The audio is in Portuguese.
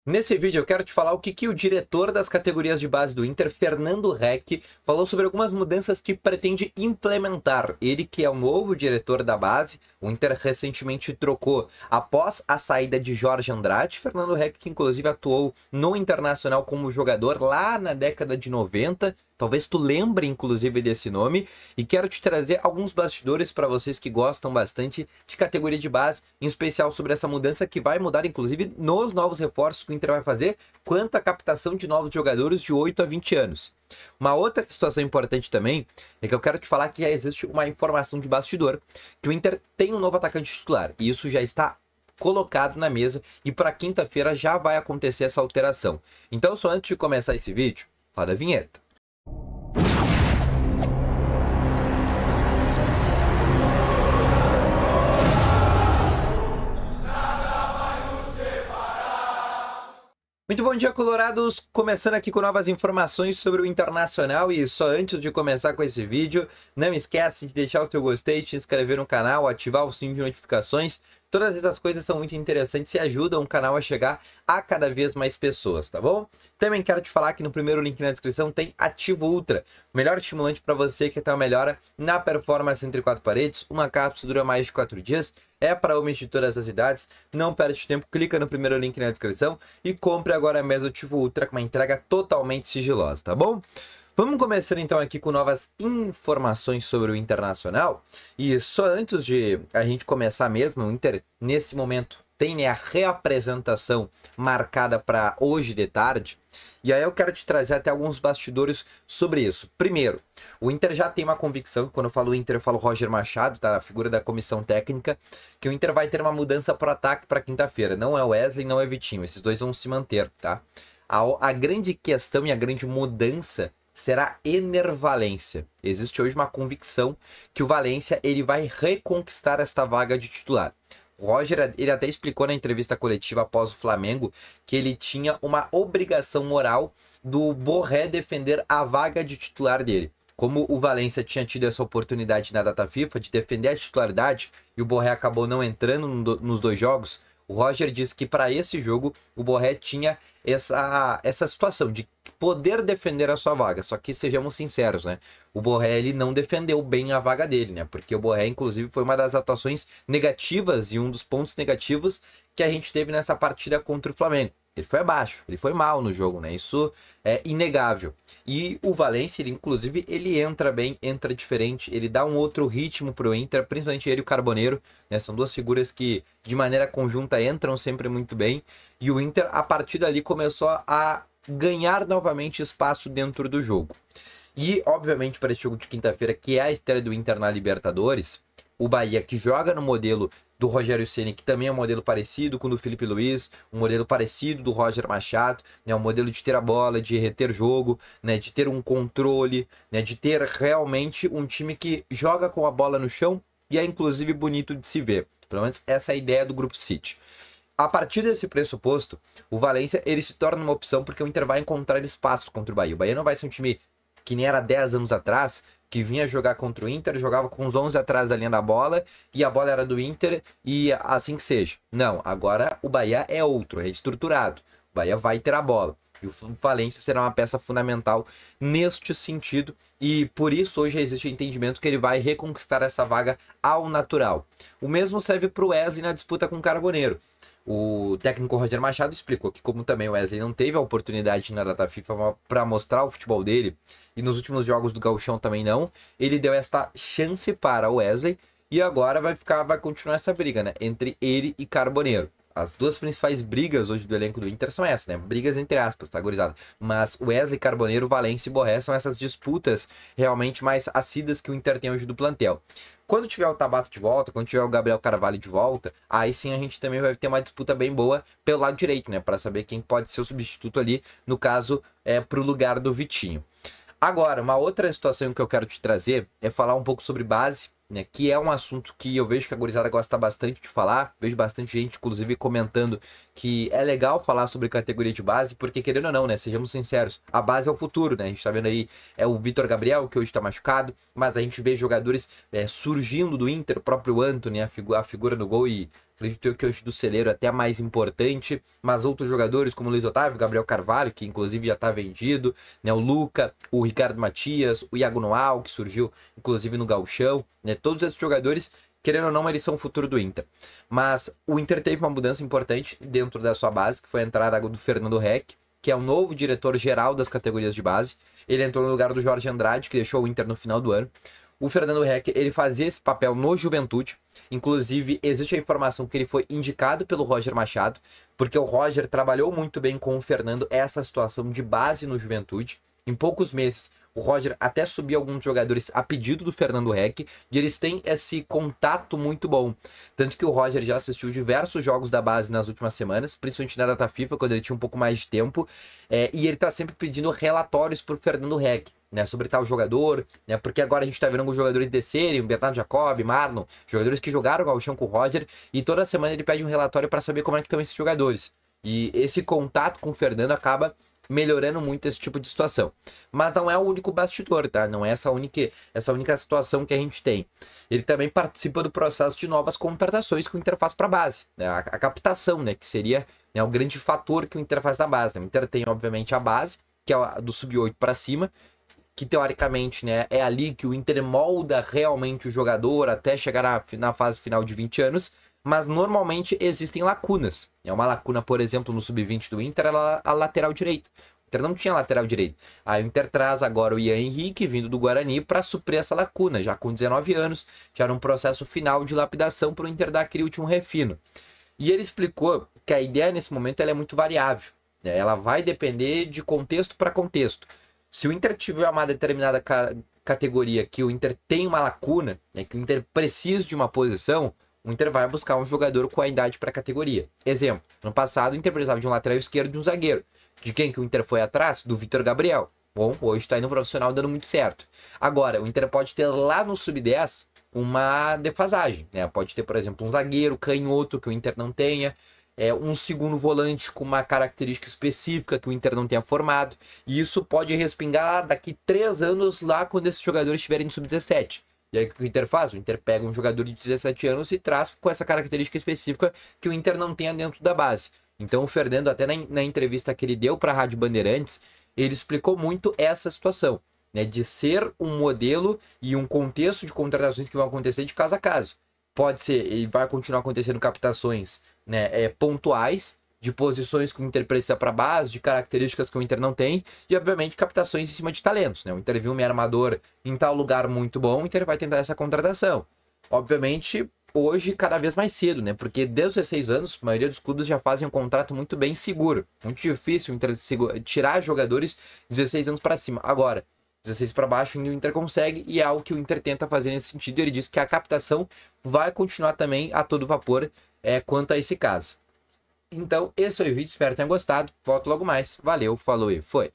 Nesse vídeo eu quero te falar o que o diretor das categorias de base do Inter, Fernando Reck, falou sobre algumas mudanças que pretende implementar. Ele que é o novo diretor da base, o Inter recentemente trocou após a saída de Jorge Andrade. Fernando Reck, que inclusive atuou no Internacional como jogador lá na década de 90, talvez tu lembre inclusive desse nome, e quero te trazer alguns bastidores para vocês que gostam bastante de categoria de base, em especial sobre essa mudança que vai mudar inclusive nos novos reforços que o Inter vai fazer, quanto à captação de novos jogadores de 8 a 20 anos. Uma outra situação importante também é que eu quero te falar que já existe uma informação de bastidor, que o Inter tem um novo atacante titular, e isso já está colocado na mesa, e para quinta-feira já vai acontecer essa alteração. Então, só antes de começar esse vídeo, roda a vinheta. Muito bom dia, colorados! Começando aqui com novas informações sobre o Internacional, e só antes de começar com esse vídeo, não esquece de deixar o teu gostei, te inscrever no canal, ativar o sininho de notificações. Todas essas coisas são muito interessantes e ajudam o canal a chegar a cada vez mais pessoas, tá bom? Também quero te falar que no primeiro link na descrição tem Ativo Ultra, o melhor estimulante para você que tem uma melhora na performance entre quatro paredes. Uma cápsula dura mais de 4 dias, é para homens de todas as idades. Não perde tempo, clica no primeiro link na descrição e compre agora mesmo o Ativo Ultra com uma entrega totalmente sigilosa, tá bom? Vamos começar então aqui com novas informações sobre o Internacional. E só antes de a gente começar mesmo, o Inter nesse momento tem a reapresentação marcada para hoje de tarde. E aí eu quero te trazer até alguns bastidores sobre isso. Primeiro, o Inter já tem uma convicção, quando eu falo Inter eu falo Roger Machado, tá? A figura da comissão técnica, que o Inter vai ter uma mudança para o ataque para quinta-feira. Não é Wesley, não é Vitinho, esses dois vão se manter, tá? A grande questão e a grande mudança será Ener Valencia. Existe hoje uma convicção que o Valencia ele vai reconquistar esta vaga de titular. O Roger, ele até explicou na entrevista coletiva após o Flamengo que ele tinha uma obrigação moral do Borré defender a vaga de titular dele. Como o Valencia tinha tido essa oportunidade na data FIFA de defender a titularidade e o Borré acabou não entrando nos dois jogos, o Roger disse que para esse jogo o Borré tinha essa situação de poder defender a sua vaga. Só que sejamos sinceros, né? O Borré ele não defendeu bem a vaga dele, né? Porque o Borré inclusive foi uma das atuações negativas e um dos pontos negativos que a gente teve nessa partida contra o Flamengo. Ele foi abaixo, ele foi mal no jogo, né? Isso é inegável. E o Valencia, ele, inclusive, ele entra bem, entra diferente, ele dá um outro ritmo pro Inter, principalmente ele e o Carboneiro, né? São duas figuras que, de maneira conjunta, entram sempre muito bem. E o Inter, a partir dali, começou a ganhar novamente espaço dentro do jogo. E, obviamente, para esse jogo de quinta-feira, que é a estreia do Inter na Libertadores, o Bahia, que joga no modelo do Rogério Ceni, que também é um modelo parecido com o do Felipe Luiz, um modelo parecido do Roger Machado, né, um modelo de ter a bola, de reter jogo, né, de ter um controle, né, de ter realmente um time que joga com a bola no chão e é inclusive bonito de se ver. Pelo menos essa é a ideia do Grupo City. A partir desse pressuposto, o Valencia ele se torna uma opção porque o Inter vai encontrar espaço contra o Bahia. O Bahia não vai ser um time que nem era 10 anos atrás, que vinha jogar contra o Inter, jogava com os 11 atrás da linha da bola, e a bola era do Inter, e assim que seja. Não, agora o Bahia é outro, é estruturado. O Bahia vai ter a bola. E o Valencia será uma peça fundamental neste sentido, e por isso hoje existe o entendimento que ele vai reconquistar essa vaga ao natural. O mesmo serve para o Wesley na disputa com o Carboneiro. O técnico Roger Machado explicou que, como também o Wesley não teve a oportunidade na data FIFA para mostrar o futebol dele, e nos últimos jogos do Gauchão também não, ele deu esta chance para o Wesley, e agora vai continuar essa briga, né, entre ele e Carboneiro. As duas principais brigas hoje do elenco do Inter são essas, né? Brigas entre aspas, tá, gurizada? Mas Wesley, Carboneiro, Valencia e Borré são essas disputas realmente mais assíduas que o Inter tem hoje do plantel. Quando tiver o Tabata de volta, quando tiver o Gabriel Carvalho de volta, aí sim a gente também vai ter uma disputa bem boa pelo lado direito, né? Para saber quem pode ser o substituto ali, no caso, pro lugar do Vitinho. Agora, uma outra situação que eu quero te trazer é falar um pouco sobre base, né, que é um assunto que eu vejo que a gurizada gosta bastante de falar, vejo bastante gente, inclusive, comentando que é legal falar sobre categoria de base, porque querendo ou não, né, sejamos sinceros, a base é o futuro, né, a gente tá vendo aí, é o Vitor Gabriel, que hoje tá machucado, mas a gente vê jogadores surgindo do Inter, o próprio Antony, a figura no gol, e Acredito que hoje do Celeiro é até mais importante, mas outros jogadores como o Luiz Otávio, Gabriel Carvalho, que inclusive já está vendido, né? O Luca, o Ricardo Matias, o Iago Noal, que surgiu inclusive no Gauchão, né? Todos esses jogadores, querendo ou não, eles são o futuro do Inter. Mas o Inter teve uma mudança importante dentro da sua base, que foi a entrada do Fernando Reck, que é o novo diretor-geral das categorias de base. Ele entrou no lugar do Jorge Andrade, que deixou o Inter no final do ano. O Fernando Reck, ele fazia esse papel no Juventude. Inclusive, existe a informação que ele foi indicado pelo Roger Machado, porque o Roger trabalhou muito bem com o Fernando essa situação de base no Juventude. Em poucos meses, o Roger até subiu alguns jogadores a pedido do Fernando Reck, e eles têm esse contato muito bom. Tanto que o Roger já assistiu diversos jogos da base nas últimas semanas, principalmente na data FIFA, quando ele tinha um pouco mais de tempo, e ele tá sempre pedindo relatórios pro Fernando Reck, né, sobre tal jogador, né, porque agora a gente tá vendo alguns jogadores descerem, o Bernardo Jacob, Marlon, jogadores que jogaram o Gauchão com o Roger, e toda semana ele pede um relatório para saber como é que estão esses jogadores. E esse contato com o Fernando acaba melhorando muito esse tipo de situação. Mas não é o único bastidor, tá? Não é essa única situação que a gente tem. Ele também participa do processo de novas contratações que o Inter faz para a base, né? A captação, né? Que seria, né, o grande fator que o Inter faz na base, né? O Inter tem, obviamente, a base, que é a do sub-8 para cima, que teoricamente, né, é ali que o Inter molda realmente o jogador até chegar na fase final de 20 anos, mas normalmente existem lacunas. É uma lacuna, por exemplo, no sub-20 do Inter, a lateral direita. O Inter não tinha lateral direito. Aí o Inter traz agora o Ian Henrique, vindo do Guarani, para suprir essa lacuna, já com 19 anos, já num processo final de lapidação para o Inter dar aquele último refino. E ele explicou que a ideia nesse momento ela é muito variável, né? Ela vai depender de contexto para contexto. Se o Inter tiver uma determinada categoria que o Inter tem uma lacuna, né, que o Inter precisa de uma posição, o Inter vai buscar um jogador com a idade para a categoria. Exemplo, no passado o Inter precisava de um lateral esquerdo e de um zagueiro. De quem que o Inter foi atrás? Do Vitor Gabriel. Bom, hoje está indo no profissional dando muito certo. Agora, o Inter pode ter lá no sub-10 uma defasagem, né? Pode ter, por exemplo, um zagueiro canhoto que o Inter não tenha, um segundo volante com uma característica específica que o Inter não tenha formado. E isso pode respingar daqui 3 anos lá quando esses jogadores estiverem no sub-17. E aí o que o Inter faz? O Inter pega um jogador de 17 anos e traz com essa característica específica que o Inter não tenha dentro da base. Então o Fernando, até na entrevista que ele deu para a Rádio Bandeirantes, ele explicou muito essa situação, né, de ser um modelo e um contexto de contratações que vão acontecer de caso a caso. Pode ser, e vai continuar acontecendo captações, né, pontuais, de posições que o Inter precisa para base, de características que o Inter não tem, e obviamente captações em cima de talentos, né? O Inter viu um meio armador em tal lugar muito bom, o Inter vai tentar essa contratação. Obviamente, hoje cada vez mais cedo, né? Porque desde os 16 anos, a maioria dos clubes já fazem um contrato muito bem seguro. Muito difícil o Inter tirar jogadores de 16 anos para cima. Agora, 16 para baixo o Inter consegue, e é algo que o Inter tenta fazer nesse sentido. Ele diz que a captação vai continuar também a todo vapor quanto a esse caso. Então, esse foi o vídeo, espero que tenham gostado. Volto logo mais. Valeu, falou e foi!